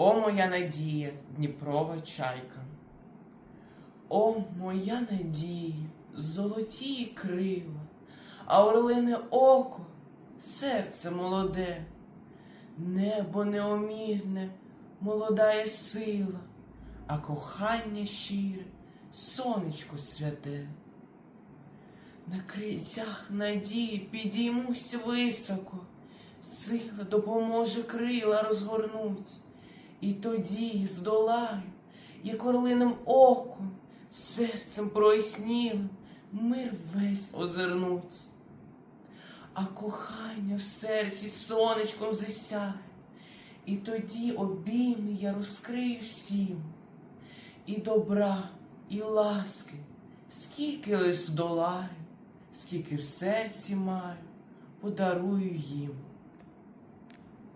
О, моя надія, Дніпрова чайка! О, моя надія, золотії крила, а орлине око, серце молоде, небо неомірне, молодая сила, а кохання щире, сонечко святе. На крильцях надії підіймусь високо, сила допоможе крила розгорнуть, і тоді здолаю, як орлиним оком, серцем прояснілим, мир весь озирнуть. А кохання в серці сонечком засяє, і тоді обійми я розкрию всім. І добра, і ласки, скільки лиш здолаю, скільки в серці маю, подарую їм.